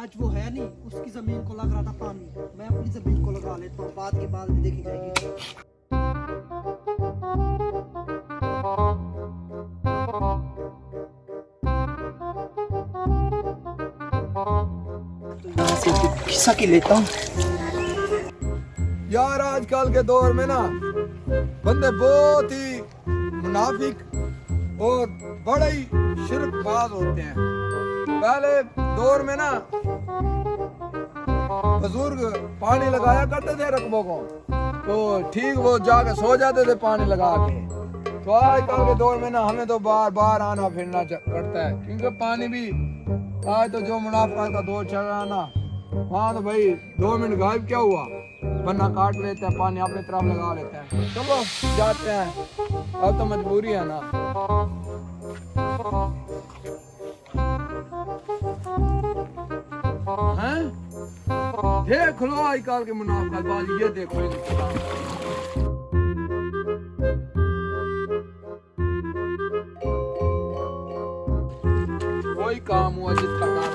आज वो है नहीं, उसकी जमीन को लग रहा था पानी, मैं अपनी जमीन को लगा लेता हूँ, बाद की बात में देखी जाएगी। तो यहाँ से खिसा की लेता हूँ। यार आजकल के दौर में ना बंदे बहुत ही मुनाफिक और बड़े ही शिरकबाज होते हैं। पहले दौर में ना बुजुर्ग पानी लगाया करते थे रकबों को, तो ठीक वो जाके सो जाते थे पानी लगा के। तो आजकल के दौर में ना हमें तो बार बार आना फिरना पड़ता है, क्योंकि पानी भी आज तो जो मुनाफा का दौर चल रहा है ना, वहाँ तो भाई 2 मिनट गायब क्या हुआ, बन्ना काट लेते हैं, पानी अपनी तरफ लगा लेते हैं। चलो जाते हैं, अब तो मजबूरी है ना। हैं? देख लो आजकल के मुनाफाबाज, ये देखो कोई काम हुआ जिसका काम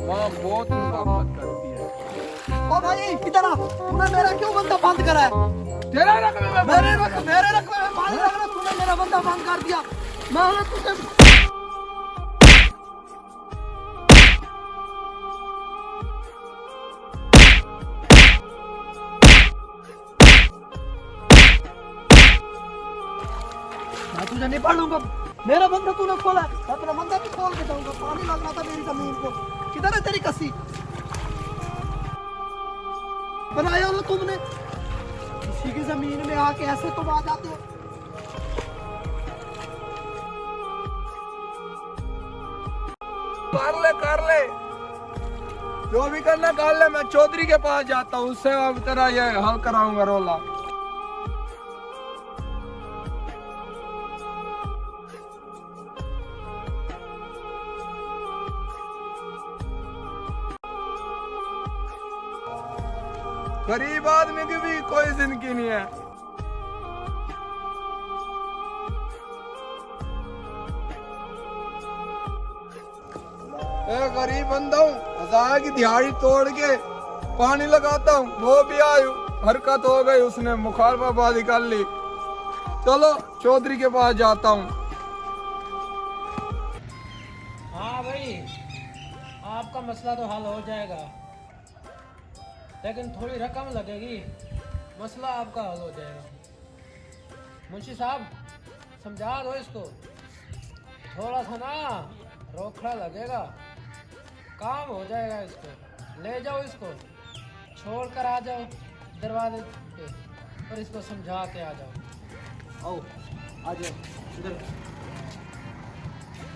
माँ बहुत मुनाफत करती है। ओ भाई इधर आ, तूने मेरा क्यों बंदा बंद करा है? तेरा रकबे में मेरे रकबे में पानी लग रहा, तूने मेरा बंदा बंद कर दिया। मैं तुझे तुझे नहीं पढ़ूंगा। मेरा बंदा तूने खोला, मैं तेरा बंदा भी खोल के जाऊंगा। पानी लग रहा था मेरी जमीन को। किधर है तेरी कसी? बनाया हो तुमने? किसी की जमीन में आके ऐसे तुम आ जाते हो। कर ले जो भी करना कर ले। मैं चौधरी के पास जाता हूँ, उससे अब तेरा ये हल कराऊंगा रोला। गरीब आदमी की भी कोई जिंदगी नहीं है। एक गरीब बंदा हूँ, 1000 की दिहाड़ी तोड़ के पानी लगाता हूँ, वो भी आयु हरकत हो गई, उसने मुखारबाजी कर ली। चलो चौधरी के पास जाता हूँ। हाँ भाई, आपका मसला तो हल हो जाएगा, लेकिन थोड़ी रकम लगेगी, मसला आपका हल हो जाएगा। मुंशी साहब समझा दो इसको, थोड़ा सा ना रोकड़ा लगेगा, काम हो जाएगा। इसको ले जाओ, इसको छोड़ कर आ जाओ दरवाजे पे और इसको समझा के आ जाओ। आओ आ जाओ, इधर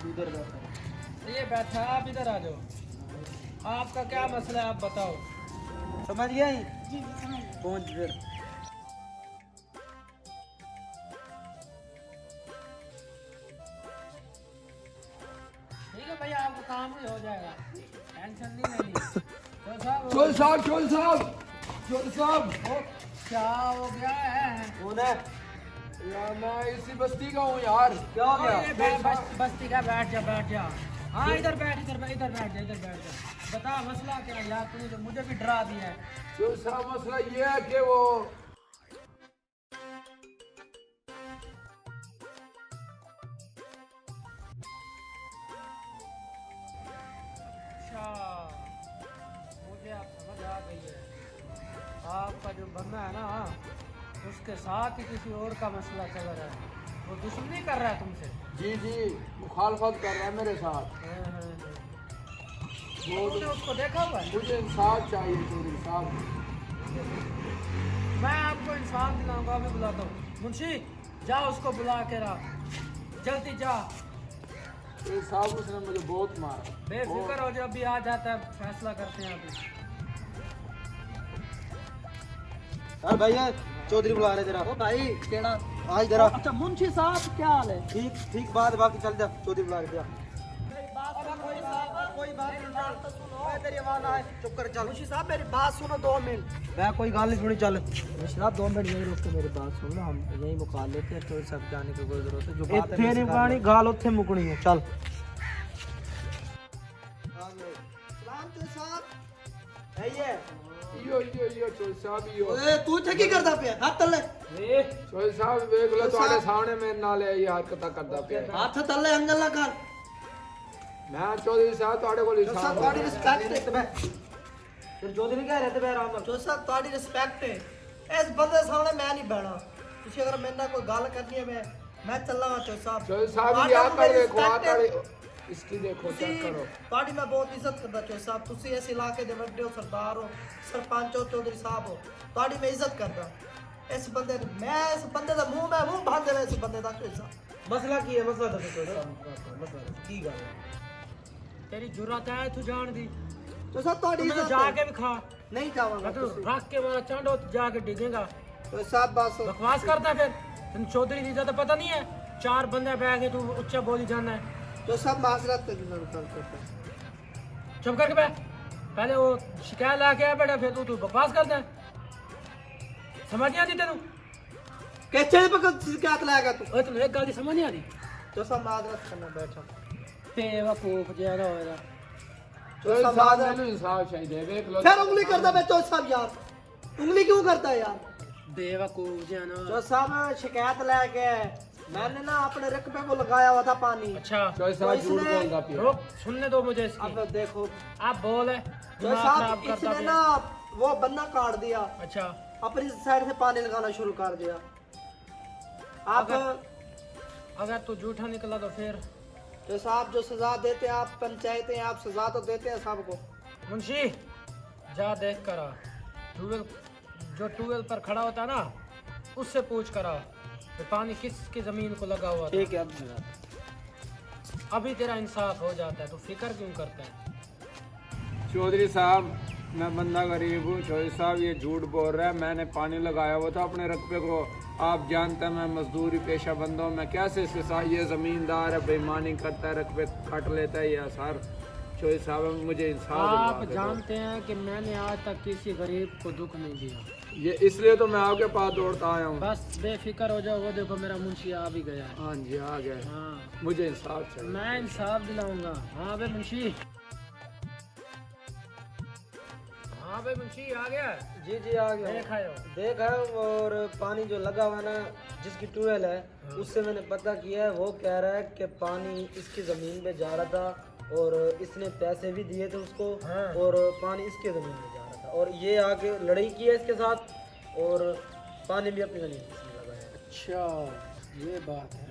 इधर बैठो। ये बैठा, आप इधर आ जाओ। आपका क्या मसला है आप बताओ। समझ गया? पहुंच फिर। ठीक है भैया, आपका काम भी हो जाएगा, टेंशन नहीं लेनी। चोल साहब क्या हो गया है? कौन है? यार मैं इसी बस्ती का हूँ यार। क्या हो गया? बस्ती का बैठ जा। हाँ इधर बैठ जा। बता मसला क्या है यार, तूने तो मुझे भी डरा दिया है। चोल साहब मसला ये है कि वो मुझे आप समझ आ गई है, आपका जो बंदा है ना, उसके साथ ही किसी और का मसला चल रहा है, वो दुश्मनी कर रहा है तुमसे। जी मुखालफत कर रहा है मेरे साथ। तुमने उसको देखा हुआ है? मुझे इंसाफ चाहिए चौधरी साहब। मैं आपको इंसाफ दिलाऊंगा, अभी बुलाता हूँ। मुंशी जा, उसको बुला के ला, जल्दी जा। चौधरी साहब उसने मुझे बहुत मारा। बेफिक्र हो जाओ, अभी आ जाता है, फैसला करते हैं अभी। यार भैया चौधरी बुला रहे जरा। ओ भाई केड़ा आज जरा। अच्छा मुंशी साहब क्या हाल है? ठीक बात, बाकी चल जा, चौधरी बुला रहे जरा। कोई बात नहीं, बात तो सुनो। तेरी आवाज आए, चुप कर चल। मुंशी साहब मेरी बात सुनो 2 मिनट। मैं कोई गाल नहीं सुनी, चल। मुंशी साहब 2 मिनट यहीं रुक के मेरी बात सुन लो, हम यहीं मुका लेते हैं, तो सब जाने की कोई जरूरत है। जो बात है मेरी गाल उत्थे मुकनी है, चल। है ये यो चोई साहब यो ओए तू इत्थे की करदा पिया हाथ तले चोई साहब देख लो ਤੁਹਾਡੇ ਸਾਹਮਣੇ ਮੇਰੇ ਨਾਲ ਇਹ ਹਰਕਤਾਂ ਕਰਦਾ ਪਿਆ हाथ तले अंगल ना कर ਮੈਂ ਚੌਧਰੀ ਸਾਹਿਬ ਤੁਹਾਡੇ ਕੋਲ जो साहब थोड़ी रिस्पेक्ट है फिर चौधरी कह रहे थे मैं आराम जो साहब थोड़ी रिस्पेक्ट है इस बंदे सामने मैं नहीं बैठा तुसी अगर मेरे नाल कोई गल करनी है मैं चलना वा चो साहब चोई साहब ये कर देखो आ ताड़ी इसकी देखो चेक करो ਤੁਹਾਡੀ ਮੈਂ ਬਹੁਤ ਇੱਜ਼ਤ ਕਰਦਾ ਚੋ ਸਾਹਿਬ ਤੁਸੀਂ ਇਸ ਇਲਾਕੇ ਦੇ ਵੱਡੇ ਹੋ ਸਰਦਾਰ ਹੋ ਸਰਪੰਚ ਹੋ ਚੌਧਰੀ ਸਾਹਿਬ ਹੋ ਤੁਹਾਡੀ ਮੈਂ ਇੱਜ਼ਤ ਕਰਦਾ ਇਸ ਬੰਦੇ ਮੈਂ ਇਸ ਬੰਦੇ ਦਾ ਮੂੰਹ ਬੰਦ ਦੇ ਇਸ ਬੰਦੇ ਦਾ ਚੋ ਸਾਹਿਬ ਮਸਲਾ ਕੀ ਹੈ ਮਸਲਾ ਦੱਸੋ ਮਸਲਾ ਕੀ ਗੱਲ ਹੈ तेरी जुर्रत है तू जान दी ਚੋ ਸਾਹਿਬ ਤੁਹਾਡੀ तू मैंने ਇੱਜ਼ਤ जाके भी खा ਨਹੀਂ ਚਾਹਾਂਗਾ तू रख के मारा चांडो जाके डिगेगा ਚੋ ਸਾਹਿਬ ਬਸ बकवास करता है फिर तेन चौधरी की इज्जत पता नहीं है 4 बंदे बैठ के तू उच्चा बोली जाना है ਚੋ ਸਾਹਿਬ ਮਾਜ਼ਰਤ ਤੇ ਜਨਾਬ ਗੱਲ ਕਰਦਾ चुप करके बैठ पहले वो शिकायत ला के आया बेटा फिर तू बकवास करता है समझ नहीं आती तेनू कैसे पकड़ शिकायत लाएगा तू ओए तेनू एक गल दी समझ नहीं आती ਚੋ ਸਾਹਿਬ ਮਾਜ਼ਰਤ ਕਰਨਾ बैठा बेवकूफ ज्यादा होएगा चोई साहब ਮੈਨੂੰ ਇਨਸਾਫ ਚਾਹੀਦਾ ਵੇਖ ਲੋ फिर उंगली करता मैं चो साहब यार उंगली क्यों करता है यार बेवकूफ जाना जो साहब शिकायत लेके मैंने ना अपने रकबे को लगाया हुआ था पानी अच्छा चोई साहब झूठ बोलता पिया रुक सुनने दो मुझे इसकी अब देखो आप बोल है जो दिमाग साहब खराब करता इसने पिया। ना वो बन्ना काट दिया अच्छा अपनी साइड से पानी लगाना शुरू कर दिया आप अगर तू झूठा निकला तो फिर जो साहब जो सजा देते हैं आप पंचायतें आप सजा तो देते हैं सबको मुंशी जा देख करा ट्यूबवेल जो ट्यूबवेल पर खड़ा होता है ना उससे पूछ करा कि पानी किसकी जमीन को लगा हुआ था ठीक है अब अभी तेरा इंसाफ हो जाता है तो फिक्र क्यों करता है चौधरी साहब मैं बंदा गरीब हूँ चौधरी साहब ये झूठ बोल रहा है मैंने पानी लगाया हुआ था अपने रकबे को आप जानते हैं मैं मजदूरी पेशा बंदा हूँ मैं कैसे इसके साथ ये ज़मींदार है बेईमानी करता है रकबे काट लेता है या सर चौधरी साहब मुझे इंसाफ आप दिलवा दो। जानते हैं कि मैंने आज तक किसी गरीब को दुख नहीं दिया ये इसलिए तो मैं आपके पास दौड़ता आया हूँ बस बेफिक्र हो जाओ वो देखो मेरा मुंशी आ भी गया है हाँ जी आ गए हाँ मुझे इंसाफ चाहिए मैं इंसाफ दिलाऊंगा हाँ भाई मुंशी हाँ भाई मुंशी आ गया जी जी आ गया देख आयो देखा और पानी जो लगा हुआ ना जिसकी ट्यूबवेल है उससे मैंने पता किया है वो कह रहा है कि पानी इसकी ज़मीन पे जा रहा था और इसने पैसे भी दिए थे उसको हाँ। और पानी इसके ज़मीन पे जा रहा था और ये आके लड़ाई की है इसके साथ और पानी भी अपनी ज़मीन पे इसने लगाया है। अच्छा ये बात है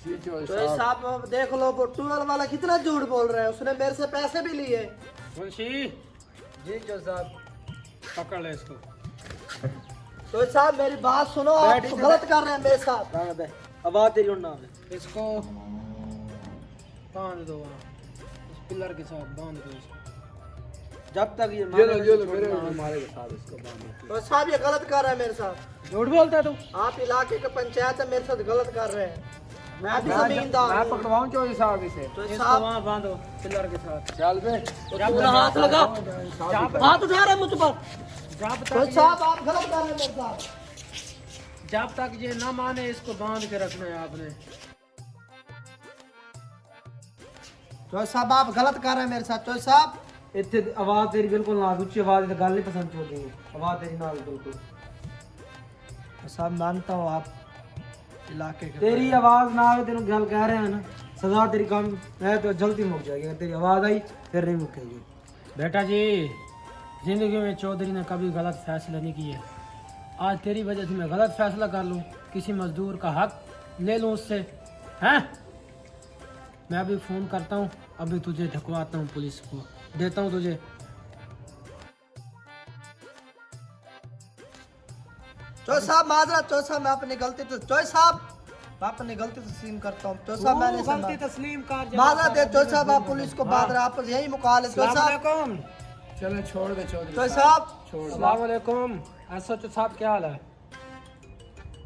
जी चौधरी तो ये साहब साहब अब देख लो वो ट्यूबवेल वाला कितना झूठ बोल रहा है उसने मेरे से पैसे भी लिए मुंशी जी जो साहब पकड़ ले इसको तो ये साहब मेरी बात सुनो आप तो गलत कर रहे हैं मेरे साथ आवाज तेरी और नाम है इसको बांध दो वहाँ इस पिलर के साथ बांध दो इसको जब तक ये ये लो मेरे हमारे के साथ इसको बांधो तो साहब ये गलत कर रहा है मेरे साथ झूठ बोलता है तू आप इलाके के पंचायत है मेरे साथ गलत कर रहे हैं मैं भी जमींदार मैं हूँ। पकड़वाऊं चौधरी साहब इसे तो इसको साहब वहाँ बांधो पिलर के साथ चल बे तो तू हाथ लगा हाथ उठा रहे हैं मुझ पर जब तो तक साहब आप गलत कर रहे हैं मेरे साथ जब तक ये ना माने इसको बांध के रखना है आपने तो साहब आप गलत कर रहे हैं मेरे साथ तो साहब इतने आवाज तेरी बिल्कुल ना ऊंची आवाज गल नहीं पसंद छोड़ देंगे आवाज तेरी ना बिल्कुल तो साहब मानता हूँ आप इलाके के तेरी आवाज ना आवे तेन गल कह रहे हैं ना सजा तेरी कम है तो जल्दी मुक जाएगी अगर तेरी आवाज आई फिर नहीं मुकेगी बेटा जी जिंदगी में चौधरी ने कभी गलत फैसला नहीं किया आज तेरी वजह से मैं गलत फैसला कर लूँ किसी मजदूर का हक ले लूँ उससे हैं मैं अभी फ़ोन करता हूँ अभी तुझे ढकवाता हूँ पुलिस को देता हूँ तुझे चो साहब माजरा चो साहब मैं अपनी गलती तो चो साहब मैं अपनी गलती तस्लीम करता हूँ चो साहब मैंने गलती तस्लीम कर माजरा दे चो साहब आप पुलिस को बात रहे आप यही मुकाल है चो साहब चलो छोड़ दे चौधरी चो साहब अस्सलाम वालेकुम एसएचओ साहब क्या हाल है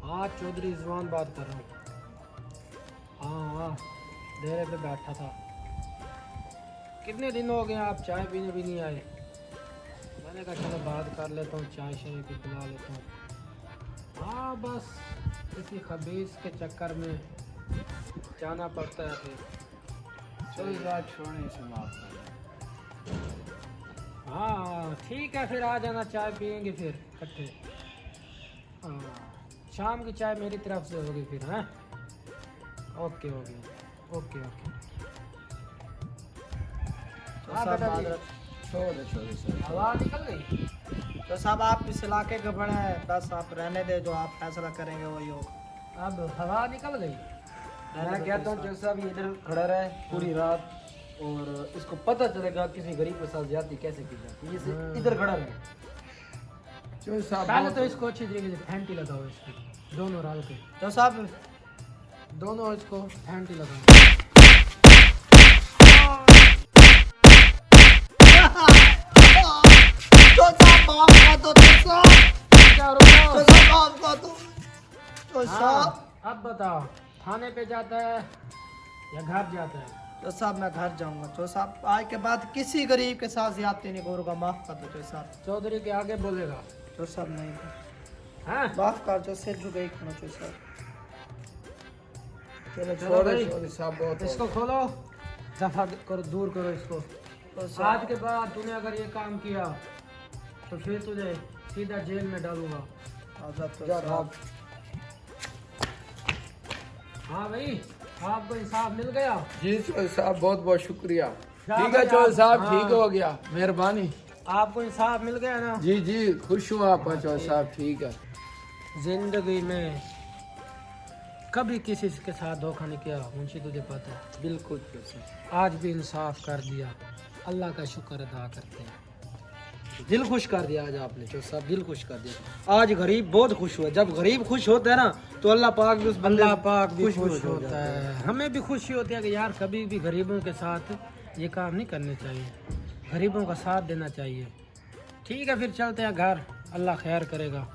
हाँ चौधरी रिजवान बात कर रहा हूँ हाँ डेरे पे बैठा था कितने दिन हो गए आप चाय पीने भी नहीं आए मैंने कहा चलो बात कर लेता हूँ चाय शाय की पिला लेता हूँ हाँ बस किसी खबीस के चक्कर में जाना पड़ता है फिर चलो इस बात छोड़ने से माफ कर हाँ ठीक है, फिर आ जाना, चाय पियेंगे फिर इकट्ठे। हाँ, शाम की चाय मेरी तरफ से होगी फिर। हैं, ओके ओके ओके ओके। तो हाँ साहब बेटा जी, माजरत। छोड़ सर। हवा निकल गई। तो साहब आप इस इलाके के बड़े हैं, बस आप रहने दे, जो आप फैसला करेंगे वही होगा। अब हवा निकल गई। मैं कहता हूँ जज साहब ये इधर खड़ा रहे पूरी रात, और इसको पता चलेगा किसी गरीब के साथ ज्यादती कैसे की जाती है, ये इधर खड़ा रहे। जो साहब पहले बहुत- तो इसको अच्छी तरीके से फैंटी लगाओ, इसकी दोनों राल के, तो साहब दोनों इसको फैंटी लगाओ। तो साहब माफ कर दो, तो साहब क्या रुक जाओ। तो साहब माफ कर दो, तो साहब। हाँ, अब बताओ, थाने पे जाता है या घर जाता है? तो साहब मैं घर जाऊंगा। तो साहब आज के बाद किसी गरीब के साथ ज्यादती नहीं करूंगा, माफ कर दो तो साहब। चौधरी के आगे बोलेगा। तो साहब नहीं, हाँ माफ कर दो, सिर झुके खड़ो तो साहब। चलो छोड़ भाई, साहब बहुत इसको खोलो, दफा करो, दूर करो इसको। तो आज साहब के बाद तूने अगर ये काम किया तो फिर तुझे सीधा जेल में डालूंगा। आजाद तो जा साहब। हाँ भाई, आपको इंसाफ मिल गया। जी चौधरी साहब बहुत बहुत शुक्रिया। शाबाश ठीक है चौधरी साहब, हाँ। ठीक हो गया, मेहरबानी। आपको इंसाफ मिल गया ना। जी जी खुश हुआ आपका चौधरी साहब, ठीक है। जिंदगी में कभी किसी के साथ धोखा नहीं किया मुंशी, तुझे पता है। बिल्कुल चौधरी साहब। आज भी इंसाफ कर दिया, अल्लाह का शुक्र अदा करते हैं। दिल खुश कर दिया आज आपने जो सब, दिल खुश कर दिया। आज गरीब बहुत खुश हुआ। जब गरीब खुश होता है ना तो अल्लाह पाक भी उस बंदे अल्लाह पाक भी खुश खुश हो होता जाता है। हमें भी खुशी होती है कि यार कभी भी गरीबों के साथ ये काम नहीं करने चाहिए, गरीबों का साथ देना चाहिए। ठीक है फिर चलते हैं घर, अल्लाह खैर करेगा।